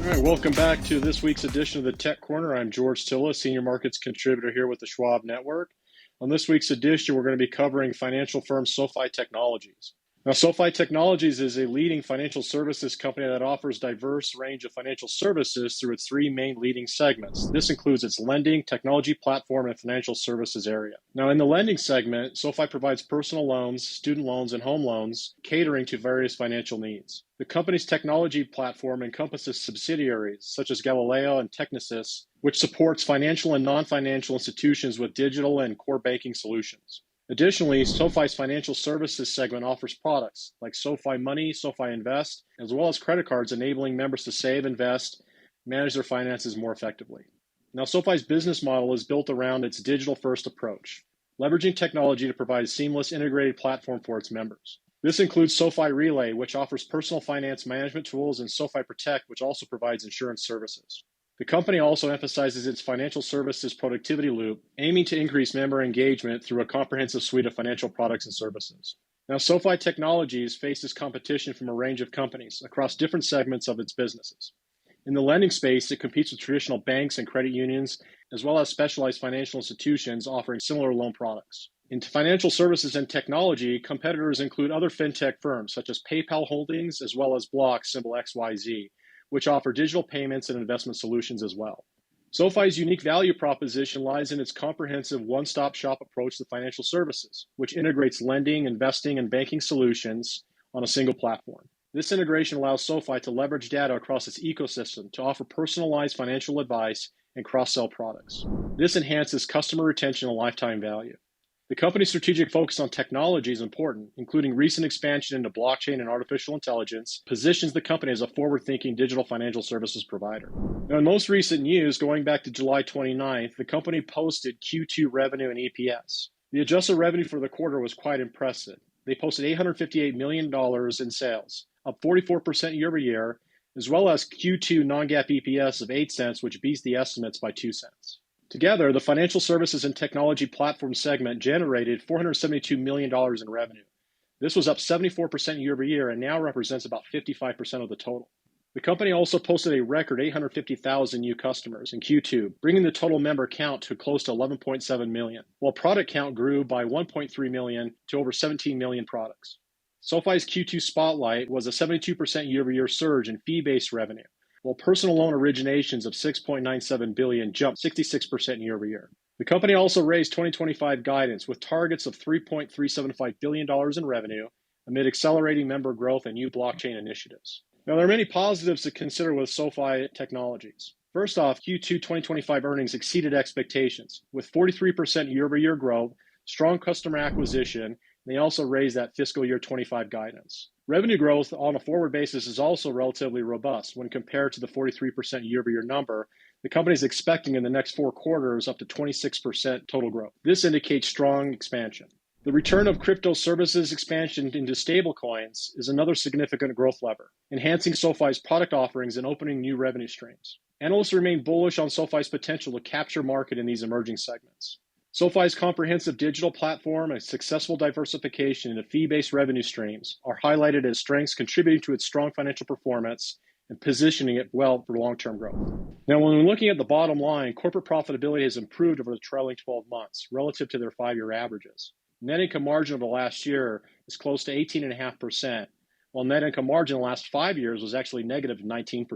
All right, welcome back to this week's edition of the Tech Corner. I'm George Tsilis, Senior Markets Contributor here with the Schwab Network. On this week's edition, we're going to be covering financial firm SOFI Technologies. Now, SOFI Technologies is a leading financial services company that offers a diverse range of financial services through its three main leading segments. This includes its lending, technology platform, and financial services area. Now, in the lending segment, SOFI provides personal loans, student loans, and home loans, catering to various financial needs. The company's technology platform encompasses subsidiaries such as Galileo and Technisys, which supports financial and non-financial institutions with digital and core banking solutions. Additionally, SOFI's financial services segment offers products like SOFI Money, SOFI Invest, as well as credit cards enabling members to save, invest, manage their finances more effectively. Now, SOFI's business model is built around its digital-first approach, leveraging technology to provide a seamless integrated platform for its members. This includes SOFI Relay, which offers personal finance management tools, and SOFI Protect, which also provides insurance services. The company also emphasizes its financial services productivity loop, aiming to increase member engagement through a comprehensive suite of financial products and services. Now, SOFI Technologies faces competition from a range of companies across different segments of its businesses. In the lending space, it competes with traditional banks and credit unions, as well as specialized financial institutions offering similar loan products. In financial services and technology, competitors include other fintech firms such as PayPal Holdings, as well as Block, symbol XYZ, which offer digital payments and investment solutions as well. SOFI's unique value proposition lies in its comprehensive one-stop shop approach to financial services, which integrates lending, investing, and banking solutions on a single platform. This integration allows SOFI to leverage data across its ecosystem to offer personalized financial advice and cross-sell products. This enhances customer retention and lifetime value. The company's strategic focus on technology is important, including recent expansion into blockchain and artificial intelligence, positions the company as a forward-thinking digital financial services provider. Now, in most recent news, going back to July 29th, the company posted Q2 revenue and EPS. The adjusted revenue for the quarter was quite impressive. They posted $858 million in sales, up 44% year over year, as well as Q2 non-GAAP EPS of 8 cents, which beats the estimates by 2 cents. Together, the financial services and technology platform segment generated $472 million in revenue. This was up 74% year over year and now represents about 55% of the total. The company also posted a record 850,000 new customers in Q2, bringing the total member count to close to 11.7 million, while product count grew by 1.3 million to over 17 million products. SOFI's Q2 spotlight was a 72% year-over-year surge in fee-based revenue, while personal loan originations of $6.97 billion jumped 66% year over year. The company also raised 2025 guidance with targets of $3.375 billion in revenue amid accelerating member growth and new blockchain initiatives. Now, there are many positives to consider with SOFI Technologies. First off, Q2 2025 earnings exceeded expectations with 43% year-over-year growth, strong customer acquisition, and they also raised that fiscal year 25 guidance. Revenue growth on a forward basis is also relatively robust when compared to the 43% year-over-year number. The company is expecting in the next 4 quarters up to 26% total growth. This indicates strong expansion. The return of crypto services expansion into stablecoins is another significant growth lever, enhancing SOFI's product offerings and opening new revenue streams. Analysts remain bullish on SOFI's potential to capture market in these emerging segments. SOFI's comprehensive digital platform and successful diversification into fee-based revenue streams are highlighted as strengths contributing to its strong financial performance and positioning it well for long-term growth. Now, when we're looking at the bottom line, corporate profitability has improved over the trailing 12 months relative to their 5-year averages. Net income margin over the last year is close to 18.5%, while net income margin in the last 5 years was actually negative 19%.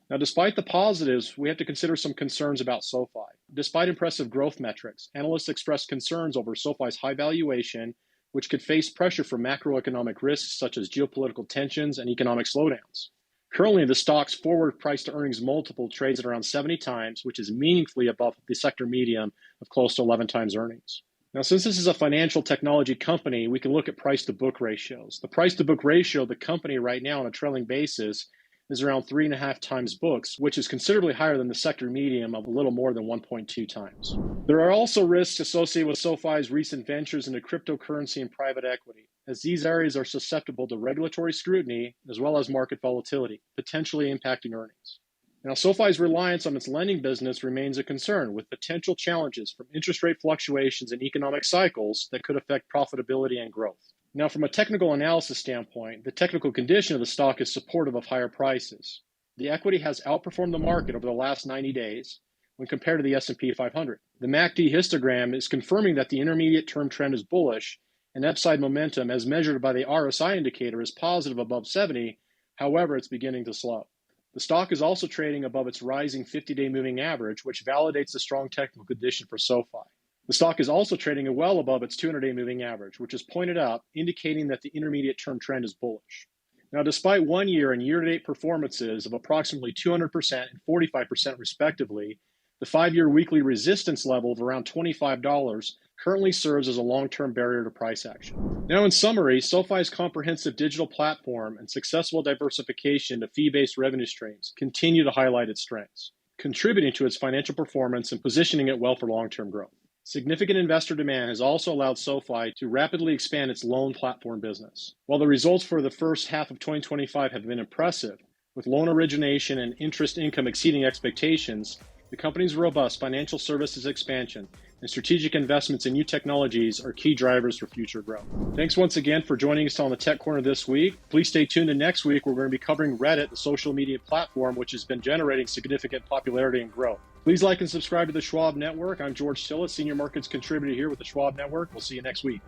Now, despite the positives, we have to consider some concerns about SOFI. Despite impressive growth metrics, analysts express concerns over SOFI's high valuation, which could face pressure from macroeconomic risks such as geopolitical tensions and economic slowdowns. Currently, the stock's forward price to earnings multiple trades at around 70 times, which is meaningfully above the sector median of close to 11 times earnings. Now, since this is a financial technology company, we can look at price-to-book ratios. The price-to-book ratio of the company right now on a trailing basis is around 3.5 times books, which is considerably higher than the sector median of a little more than 1.2 times. There are also risks associated with SOFI's recent ventures into cryptocurrency and private equity, as these areas are susceptible to regulatory scrutiny as well as market volatility, potentially impacting earnings. Now, SOFI's reliance on its lending business remains a concern, with potential challenges from interest rate fluctuations and economic cycles that could affect profitability and growth. Now, from a technical analysis standpoint, the technical condition of the stock is supportive of higher prices. The equity has outperformed the market over the last 90 days when compared to the S&P 500. The MACD histogram is confirming that the intermediate term trend is bullish, and upside momentum as measured by the RSI indicator is positive above 70. However, it's beginning to slow. The stock is also trading above its rising 50-day moving average, which validates the strong technical condition for SOFI. The stock is also trading well above its 200-day moving average, which is pointed out, indicating that the intermediate term trend is bullish. Now, despite 1 year and year-to-date performances of approximately 200% and 45% respectively, the 5-year weekly resistance level of around $25 currently serves as a long-term barrier to price action. Now, in summary, SOFI's comprehensive digital platform and successful diversification to fee-based revenue streams continue to highlight its strengths, contributing to its financial performance and positioning it well for long-term growth. Significant investor demand has also allowed SOFI to rapidly expand its loan platform business. While the results for the first half of 2025 have been impressive, with loan origination and interest income exceeding expectations, the company's robust financial services expansion and strategic investments in new technologies are key drivers for future growth. Thanks once again for joining us on the Tech Corner this week. Please stay tuned to next week. We're going to be covering Reddit, the social media platform, which has been generating significant popularity and growth. Please like and subscribe to the Schwab Network. I'm George Tsilis, Senior Markets Contributor here with the Schwab Network. We'll see you next week.